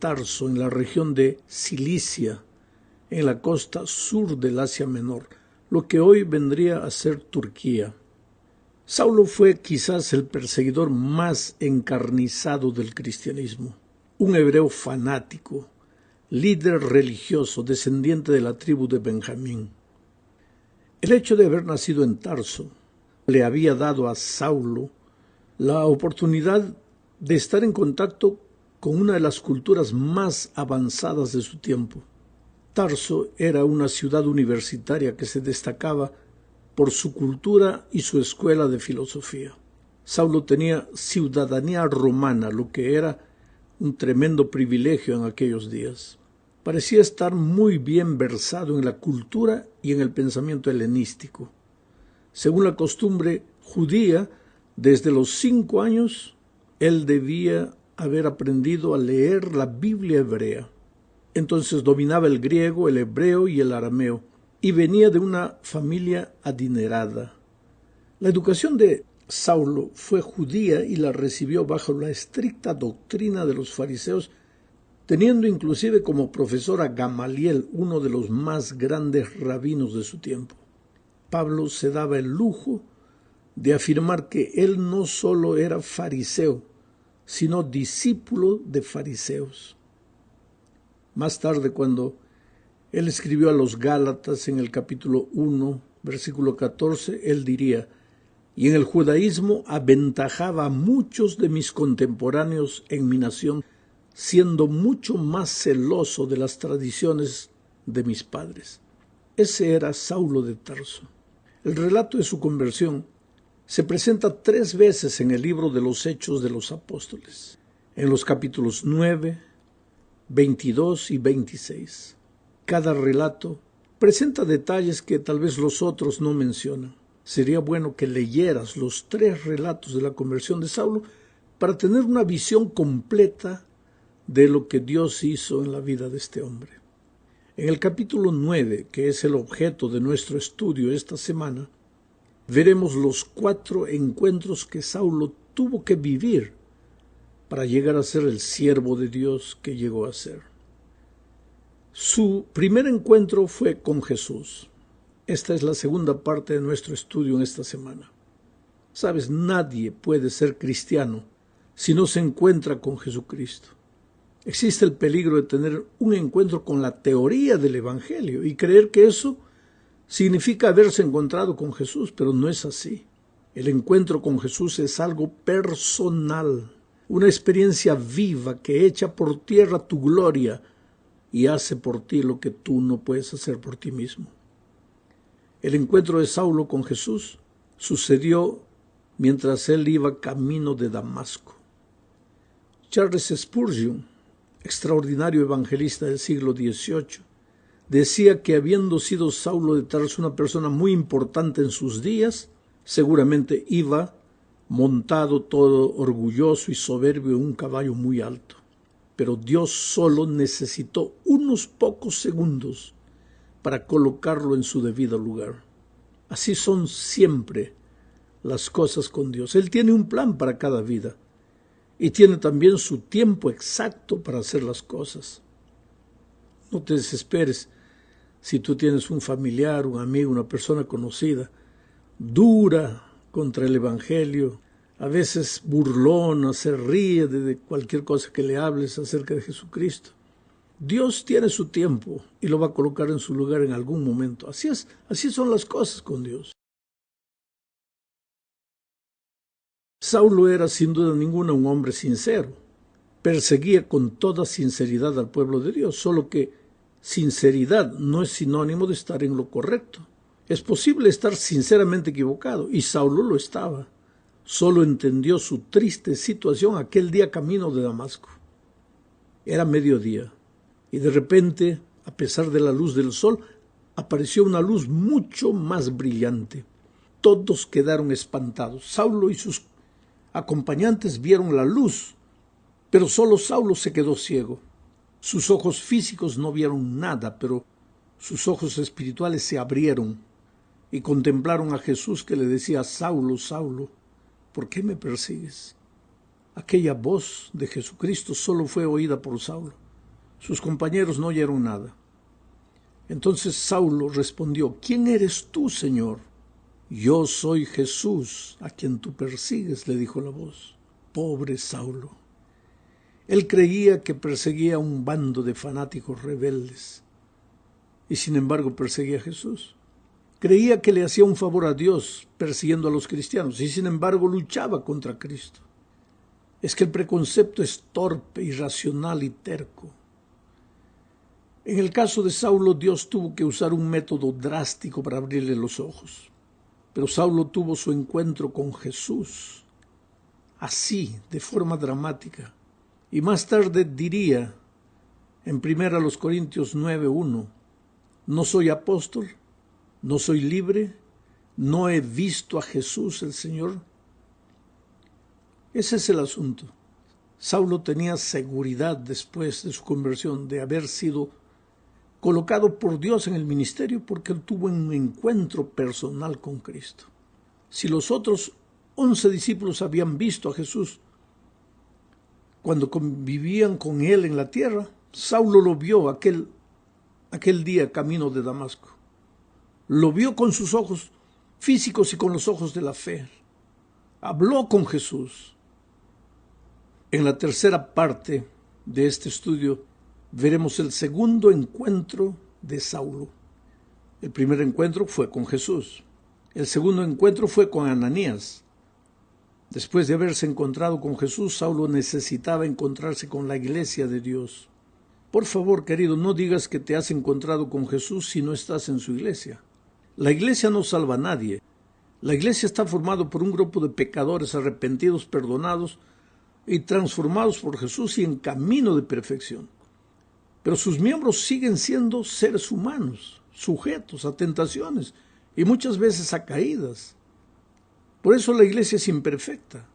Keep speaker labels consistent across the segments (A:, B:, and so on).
A: Tarso, en la región de Cilicia, en la costa sur del Asia Menor, lo que hoy vendría a ser Turquía. Saulo fue quizás el perseguidor más encarnizado del cristianismo, un hebreo fanático, líder religioso, descendiente de la tribu de Benjamín. El hecho de haber nacido en Tarso le había dado a Saulo la oportunidad de estar en contacto con una de las culturas más avanzadas de su tiempo. Tarso era una ciudad universitaria que se destacaba por su cultura y su escuela de filosofía. Saulo tenía ciudadanía romana, lo que era un tremendo privilegio en aquellos días. Parecía estar muy bien versado en la cultura y en el pensamiento helenístico. Según la costumbre judía, desde los 5 años, él debía haber aprendido a leer la Biblia hebrea. Entonces dominaba el griego, el hebreo y el arameo, y venía de una familia adinerada. La educación de Saulo fue judía y la recibió bajo la estricta doctrina de los fariseos, teniendo inclusive como profesor a Gamaliel, uno de los más grandes rabinos de su tiempo. Pablo se daba el lujo de afirmar que él no solo era fariseo, sino discípulo de fariseos. Más tarde, cuando él escribió a los Gálatas en el capítulo 1, versículo 14, él diría: «Y en el judaísmo aventajaba a muchos de mis contemporáneos en mi nación, siendo mucho más celoso de las tradiciones de mis padres». Ese era Saulo de Tarso. El relato de su conversión se presenta 3 veces en el libro de los Hechos de los Apóstoles, en los capítulos 9, 22 y 26. Cada relato presenta detalles que tal vez los otros no mencionan. Sería bueno que leyeras los 3 relatos de la conversión de Saulo para tener una visión completa de lo que Dios hizo en la vida de este hombre. En el capítulo 9, que es el objeto de nuestro estudio esta semana, veremos los 4 encuentros que Saulo tuvo que vivir para llegar a ser el siervo de Dios que llegó a ser. Su primer encuentro fue con Jesús. Esta es la segunda parte de nuestro estudio en esta semana. Sabes, nadie puede ser cristiano si no se encuentra con Jesucristo. Existe el peligro de tener un encuentro con la teoría del Evangelio y creer que eso significa haberse encontrado con Jesús, pero no es así. El encuentro con Jesús es algo personal, una experiencia viva que echa por tierra tu gloria y hace por ti lo que tú no puedes hacer por ti mismo. El encuentro de Saulo con Jesús sucedió mientras él iba camino de Damasco. Charles Spurgeon, extraordinario evangelista del siglo XVIII, decía que habiendo sido Saulo de Tarso una persona muy importante en sus días, seguramente iba montado todo orgulloso y soberbio en un caballo muy alto. Pero Dios solo necesitó unos pocos segundos para colocarlo en su debido lugar. Así son siempre las cosas con Dios. Él tiene un plan para cada vida y tiene también su tiempo exacto para hacer las cosas. No te desesperes si tú tienes un familiar, un amigo, una persona conocida, dura contra el Evangelio, a veces burlona, se ríe de cualquier cosa que le hables acerca de Jesucristo. Dios tiene su tiempo y lo va a colocar en su lugar en algún momento. Así es, así son las cosas con Dios. Saulo era sin duda ninguna un hombre sincero. Perseguía con toda sinceridad al pueblo de Dios, solo que sinceridad no es sinónimo de estar en lo correcto. Es posible estar sinceramente equivocado, y Saulo lo estaba. Solo entendió su triste situación aquel día camino de Damasco. Era mediodía, y de repente, a pesar de la luz del sol, apareció una luz mucho más brillante. Todos quedaron espantados. Saulo y sus acompañantes vieron la luz, pero solo Saulo se quedó ciego. Sus ojos físicos no vieron nada, pero sus ojos espirituales se abrieron y contemplaron a Jesús que le decía: Saulo, Saulo, ¿por qué me persigues? Aquella voz de Jesucristo solo fue oída por Saulo. Sus compañeros no oyeron nada. Entonces Saulo respondió: ¿Quién eres tú, Señor? Yo soy Jesús, a quien tú persigues, le dijo la voz. Pobre Saulo. Él creía que perseguía a un bando de fanáticos rebeldes, y sin embargo perseguía a Jesús. Creía que le hacía un favor a Dios persiguiendo a los cristianos, y sin embargo luchaba contra Cristo. Es que el preconcepto es torpe, irracional y terco. En el caso de Saulo, Dios tuvo que usar un método drástico para abrirle los ojos. Pero Saulo tuvo su encuentro con Jesús, así, de forma dramática. Y más tarde diría, en 1 Corintios 9:1, no soy apóstol, no soy libre, no he visto a Jesús el Señor. Ese es el asunto. Saulo tenía seguridad después de su conversión de haber sido colocado por Dios en el ministerio porque él tuvo un encuentro personal con Cristo. Si los otros 11 discípulos habían visto a Jesús cuando convivían con él en la tierra, Saulo lo vio aquel día camino de Damasco. Lo vio con sus ojos físicos y con los ojos de la fe. Habló con Jesús. En la tercera parte de este estudio veremos el segundo encuentro de Saulo. El primer encuentro fue con Jesús. El segundo encuentro fue con Ananías. Después de haberse encontrado con Jesús, Saulo necesitaba encontrarse con la iglesia de Dios. Por favor, querido, no digas que te has encontrado con Jesús si no estás en su iglesia. La iglesia no salva a nadie. La iglesia está formada por un grupo de pecadores arrepentidos, perdonados y transformados por Jesús y en camino de perfección. Pero sus miembros siguen siendo seres humanos, sujetos a tentaciones y muchas veces a caídas. Por eso la iglesia es imperfecta.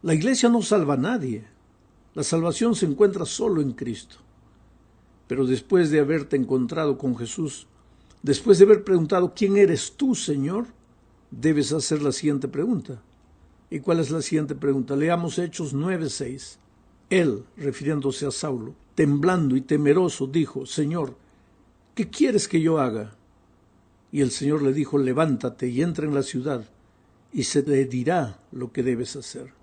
A: La iglesia no salva a nadie. La salvación se encuentra solo en Cristo. Pero después de haberte encontrado con Jesús, después de haber preguntado ¿quién eres tú, Señor?, debes hacer la siguiente pregunta. ¿Y cuál es la siguiente pregunta? Leamos Hechos 9:6. Él, refiriéndose a Saulo, temblando y temeroso, dijo: Señor, ¿qué quieres que yo haga? Y el Señor le dijo: levántate y entra en la ciudad, y se te dirá lo que debes hacer.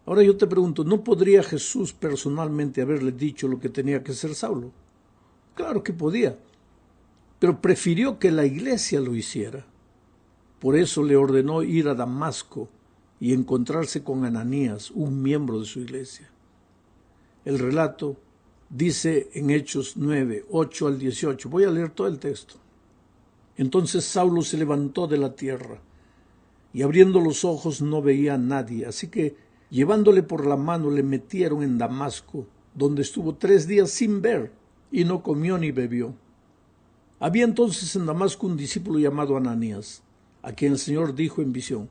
A: Ahora yo te pregunto, ¿no podría Jesús personalmente haberle dicho lo que tenía que hacer Saulo? Claro que podía, pero prefirió que la iglesia lo hiciera. Por eso le ordenó ir a Damasco y encontrarse con Ananías, un miembro de su iglesia. El relato dice en Hechos 9:8 al 18. Voy a leer todo el texto. Entonces Saulo se levantó de la tierra, y abriendo los ojos no veía a nadie, así que llevándole por la mano le metieron en Damasco, donde estuvo 3 días sin ver, y no comió ni bebió. Había entonces en Damasco un discípulo llamado Ananías, a quien el Señor dijo en visión: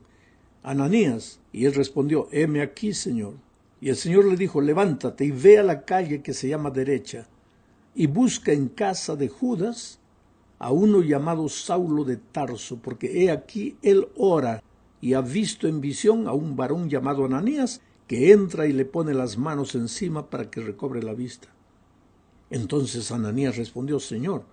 A: Ananías. Y él respondió: heme aquí, Señor. Y el Señor le dijo: levántate y ve a la calle que se llama Derecha, y busca en casa de Judas a uno llamado Saulo de Tarso, porque he aquí él ora y ha visto en visión a un varón llamado Ananías, que entra y le pone las manos encima para que recobre la vista. Entonces Ananías respondió: Señor,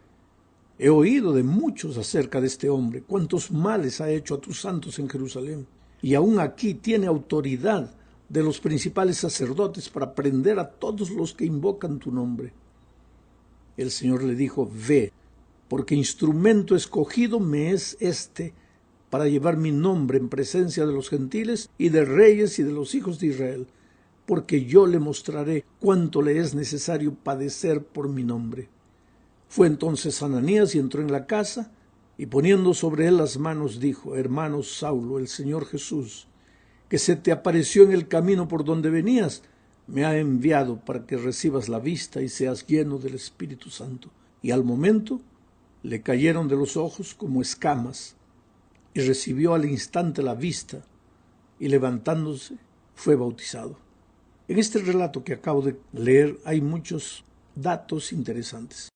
A: he oído de muchos acerca de este hombre, cuántos males ha hecho a tus santos en Jerusalén, y aún aquí tiene autoridad de los principales sacerdotes para prender a todos los que invocan tu nombre. El Señor le dijo: ve, porque instrumento escogido me es este para llevar mi nombre en presencia de los gentiles y de reyes y de los hijos de Israel, porque yo le mostraré cuánto le es necesario padecer por mi nombre. Fue entonces Ananías y entró en la casa, y poniendo sobre él las manos dijo: hermano Saulo, el Señor Jesús, que se te apareció en el camino por donde venías, me ha enviado para que recibas la vista y seas lleno del Espíritu Santo. Y al momento le cayeron de los ojos como escamas, y recibió al instante la vista, y levantándose fue bautizado. En este relato que acabo de leer hay muchos datos interesantes.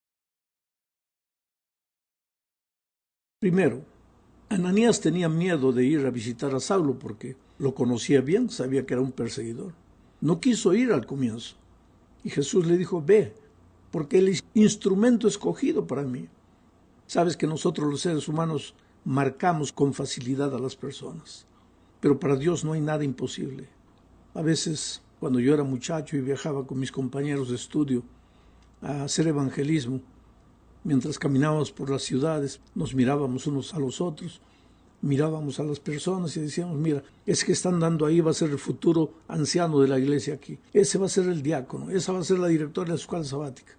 A: Primero, Ananías tenía miedo de ir a visitar a Saulo porque lo conocía bien, sabía que era un perseguidor. No quiso ir al comienzo. Y Jesús le dijo: ve, porque Él es instrumento escogido para mí. Sabes que nosotros los seres humanos marcamos con facilidad a las personas, pero para Dios no hay nada imposible. A veces, cuando yo era muchacho y viajaba con mis compañeros de estudio a hacer evangelismo, mientras caminábamos por las ciudades, nos mirábamos unos a los otros, mirábamos a las personas y decíamos, mira, ese que están dando ahí va a ser el futuro anciano de la iglesia aquí. Ese va a ser el diácono, esa va a ser la directora de la escuela sabática.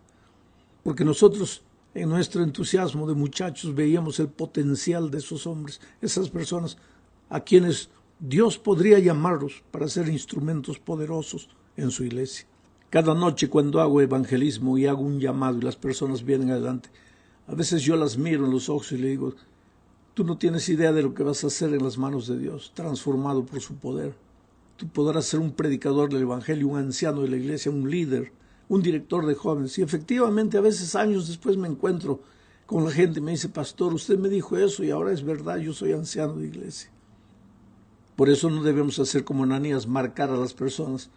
A: Porque nosotros, en nuestro entusiasmo de muchachos, veíamos el potencial de esos hombres, esas personas a quienes Dios podría llamarlos para ser instrumentos poderosos en su iglesia. Cada noche cuando hago evangelismo y hago un llamado y las personas vienen adelante, a veces yo las miro en los ojos y le digo, tú no tienes idea de lo que vas a hacer en las manos de Dios, transformado por su poder. Tú podrás ser un predicador del evangelio, un anciano de la iglesia, un líder, un director de jóvenes. Y efectivamente a veces años después me encuentro con la gente y me dice, pastor, usted me dijo eso y ahora es verdad, yo soy anciano de iglesia. Por eso no debemos hacer como Ananías, marcar a las personas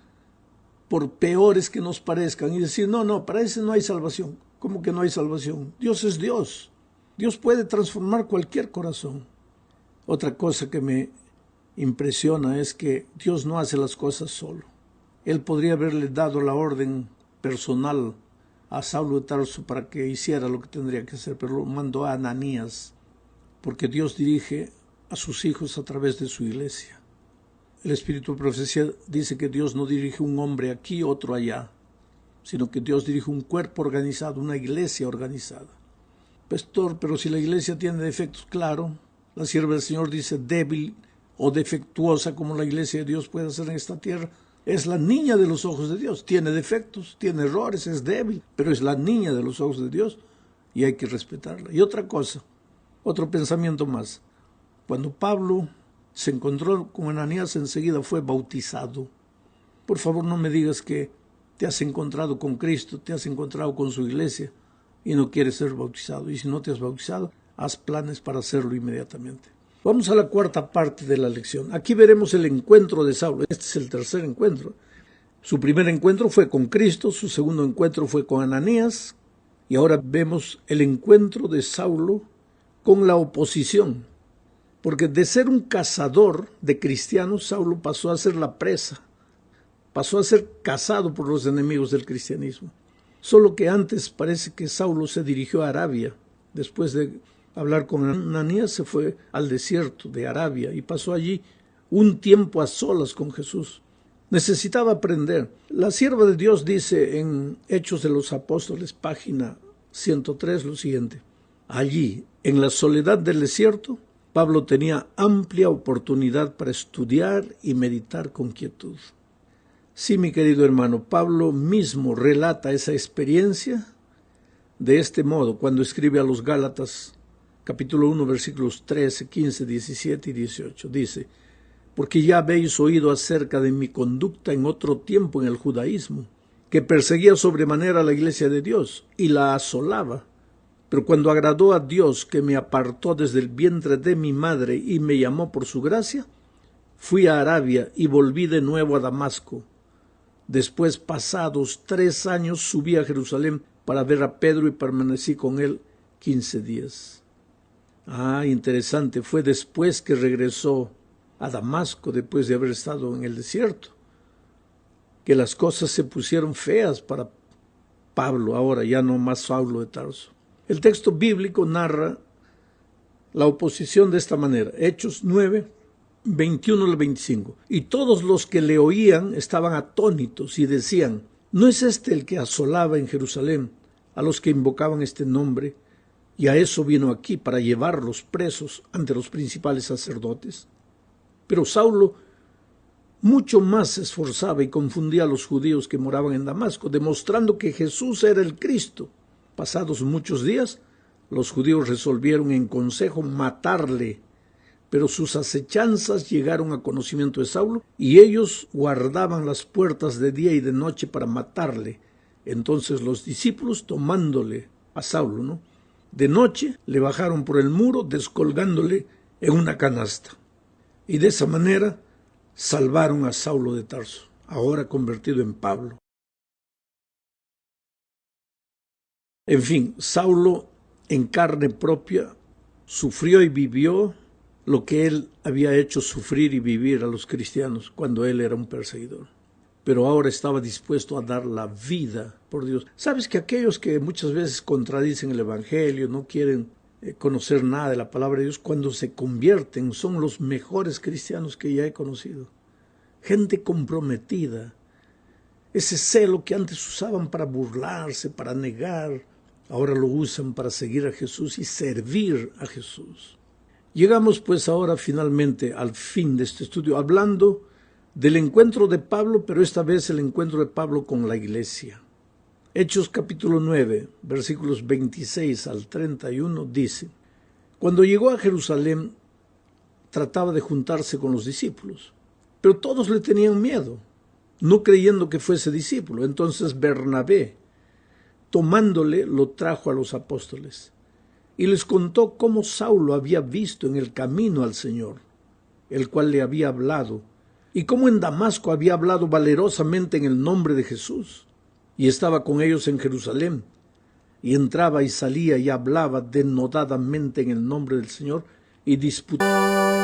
A: por peores que nos parezcan y decir, no, para ese no hay salvación. ¿Cómo que no hay salvación? Dios es Dios. Dios puede transformar cualquier corazón. Otra cosa que me impresiona es que Dios no hace las cosas solo. Él podría haberle dado la orden personal a Saulo de Tarso para que hiciera lo que tendría que hacer, pero lo mandó a Ananías, porque Dios dirige a sus hijos a través de su iglesia. El Espíritu de Profecía dice que Dios no dirige un hombre aquí, otro allá, sino que Dios dirige un cuerpo organizado, una iglesia organizada. Pastor, pero si la iglesia tiene defectos, claro, la sierva del Señor dice débil o defectuosa como la iglesia de Dios puede ser en esta tierra. Es la niña de los ojos de Dios, tiene defectos, tiene errores, es débil, pero es la niña de los ojos de Dios y hay que respetarla. Y otra cosa, otro pensamiento más. Cuando Pablo se encontró con Ananías, enseguida fue bautizado. Por favor, no me digas que te has encontrado con Cristo, te has encontrado con su iglesia y no quieres ser bautizado. Y si no te has bautizado, haz planes para hacerlo inmediatamente. Vamos a la cuarta parte de la lección. Aquí veremos el encuentro de Saulo. Este es el tercer encuentro. Su primer encuentro fue con Cristo, su segundo encuentro fue con Ananías, y ahora vemos el encuentro de Saulo con la oposición. Porque de ser un cazador de cristianos, Saulo pasó a ser la presa, pasó a ser cazado por los enemigos del cristianismo. Solo que antes parece que Saulo se dirigió a Arabia. Después de hablar con Ananías se fue al desierto de Arabia y pasó allí un tiempo a solas con Jesús. Necesitaba aprender. La sierva de Dios dice en Hechos de los Apóstoles, página 103, lo siguiente. Allí, en la soledad del desierto, Pablo tenía amplia oportunidad para estudiar y meditar con quietud. Sí, mi querido hermano, Pablo mismo relata esa experiencia de este modo cuando escribe a los Gálatas, capítulo 1, versículos 13, 15, 17 y 18. Dice, porque ya habéis oído acerca de mi conducta en otro tiempo en el judaísmo, que perseguía sobremanera a la iglesia de Dios y la asolaba. Pero cuando agradó a Dios, que me apartó desde el vientre de mi madre y me llamó por su gracia, fui a Arabia y volví de nuevo a Damasco. Después, pasados 3 años, subí a Jerusalén para ver a Pedro y permanecí con él 15 días. Interesante, fue después que regresó a Damasco, después de haber estado en el desierto, que las cosas se pusieron feas para Pablo, ahora ya no más Saulo de Tarso. El texto bíblico narra la oposición de esta manera. Hechos 9, 21 al 25. Y todos los que le oían estaban atónitos y decían, ¿no es este el que asolaba en Jerusalén a los que invocaban este nombre? Y a eso vino aquí, para llevarlos presos ante los principales sacerdotes. Pero Saulo mucho más se esforzaba y confundía a los judíos que moraban en Damasco, demostrando que Jesús era el Cristo. Pasados muchos días, los judíos resolvieron en consejo matarle, pero sus acechanzas llegaron a conocimiento de Saulo y ellos guardaban las puertas de día y de noche para matarle. Entonces los discípulos, tomándole a Saulo, de noche le bajaron por el muro, descolgándole en una canasta. Y de esa manera salvaron a Saulo de Tarso, ahora convertido en Pablo. En fin, Saulo en carne propia sufrió y vivió lo que él había hecho sufrir y vivir a los cristianos cuando él era un perseguidor. Pero ahora estaba dispuesto a dar la vida por Dios. ¿Sabes que aquellos que muchas veces contradicen el Evangelio, no quieren conocer nada de la palabra de Dios, cuando se convierten son los mejores cristianos que ya he conocido? Gente comprometida. Ese celo que antes usaban para burlarse, para negar, ahora lo usan para seguir a Jesús y servir a Jesús. Llegamos pues ahora finalmente al fin de este estudio, hablando del encuentro de Pablo, pero esta vez el encuentro de Pablo con la iglesia. Hechos capítulo 9, versículos 26 al 31 dice: Cuando llegó a Jerusalén, trataba de juntarse con los discípulos, pero todos le tenían miedo, no creyendo que fuese discípulo. Entonces Bernabé, tomándole, lo trajo a los apóstoles y les contó cómo Saulo había visto en el camino al Señor, el cual le había hablado, y cómo en Damasco había hablado valerosamente en el nombre de Jesús, y estaba con ellos en Jerusalén, y entraba y salía y hablaba denodadamente en el nombre del Señor, y disputaba.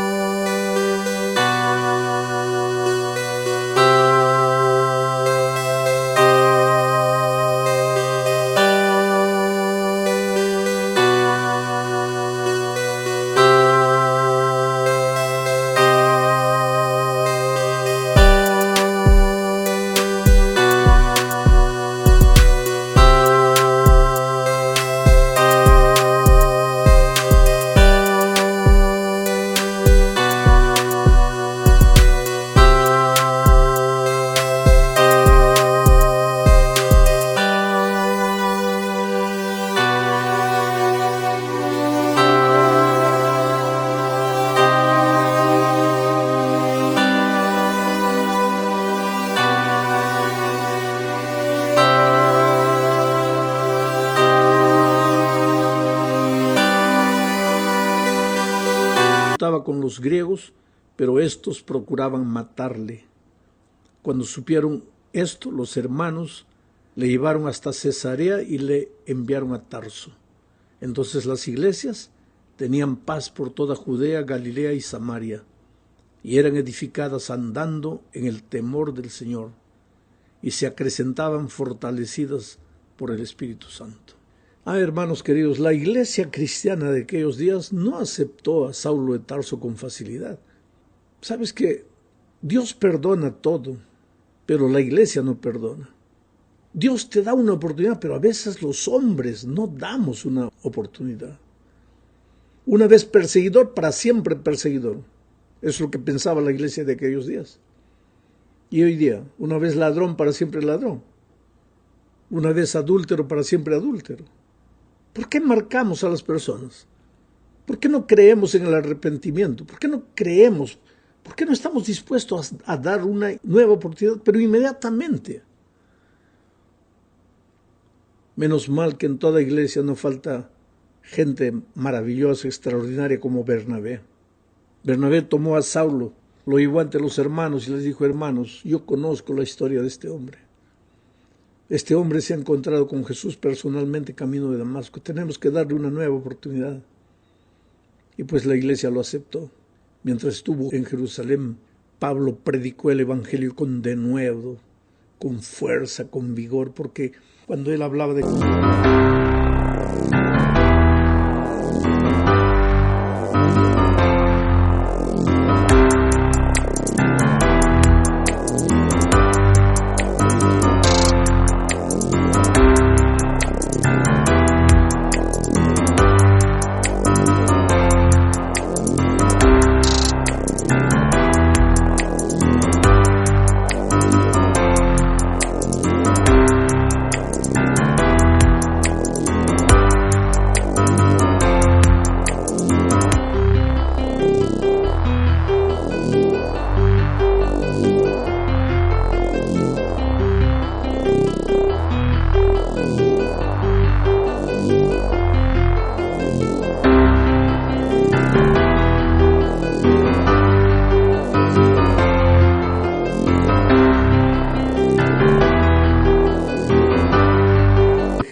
A: Con los griegos, pero estos procuraban matarle. Cuando supieron esto, los hermanos le llevaron hasta Cesarea y le enviaron a Tarso. Entonces las iglesias tenían paz por toda Judea, Galilea y Samaria, y eran edificadas andando en el temor del Señor, y se acrecentaban fortalecidas por el Espíritu Santo. Hermanos queridos, la iglesia cristiana de aquellos días no aceptó a Saulo de Tarso con facilidad. ¿Sabes que Dios perdona todo, pero la iglesia no perdona? Dios te da una oportunidad, pero a veces los hombres no damos una oportunidad. Una vez perseguidor, para siempre perseguidor. Eso es lo que pensaba la iglesia de aquellos días. Y hoy día, una vez ladrón, para siempre ladrón. Una vez adúltero, para siempre adúltero. ¿Por qué marcamos a las personas? ¿Por qué no creemos en el arrepentimiento? ¿Por qué no creemos? ¿Por qué no estamos dispuestos a dar una nueva oportunidad, pero inmediatamente? Menos mal que en toda iglesia no falta gente maravillosa, extraordinaria como Bernabé. Bernabé tomó a Saulo, lo llevó ante los hermanos y les dijo: hermanos, yo conozco la historia de este hombre. Este hombre se ha encontrado con Jesús personalmente camino de Damasco. Tenemos que darle una nueva oportunidad. Y pues la iglesia lo aceptó. Mientras estuvo en Jerusalén, Pablo predicó el evangelio con denuedo, con fuerza, con vigor, porque cuando él hablaba de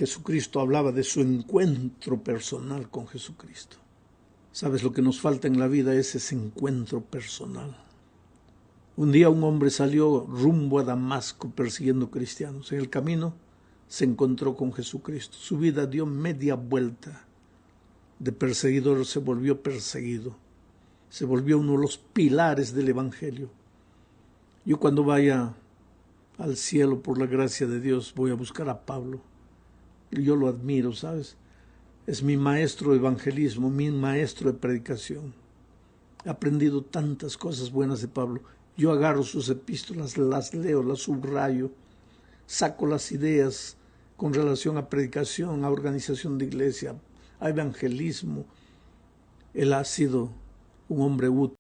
A: Jesucristo hablaba de su encuentro personal con Jesucristo. ¿Sabes? Lo que nos falta en la vida es ese encuentro personal. Un día un hombre salió rumbo a Damasco persiguiendo cristianos. En el camino se encontró con Jesucristo. Su vida dio media vuelta. De perseguidor se volvió perseguido. Se volvió uno de los pilares del Evangelio. Yo cuando vaya al cielo por la gracia de Dios voy a buscar a Pablo. Yo lo admiro, ¿sabes? Es mi maestro de evangelismo, mi maestro de predicación. He aprendido tantas cosas buenas de Pablo. Yo agarro sus epístolas, las leo, las subrayo, saco las ideas con relación a predicación, a organización de iglesia, a evangelismo. Él ha sido un hombre útil.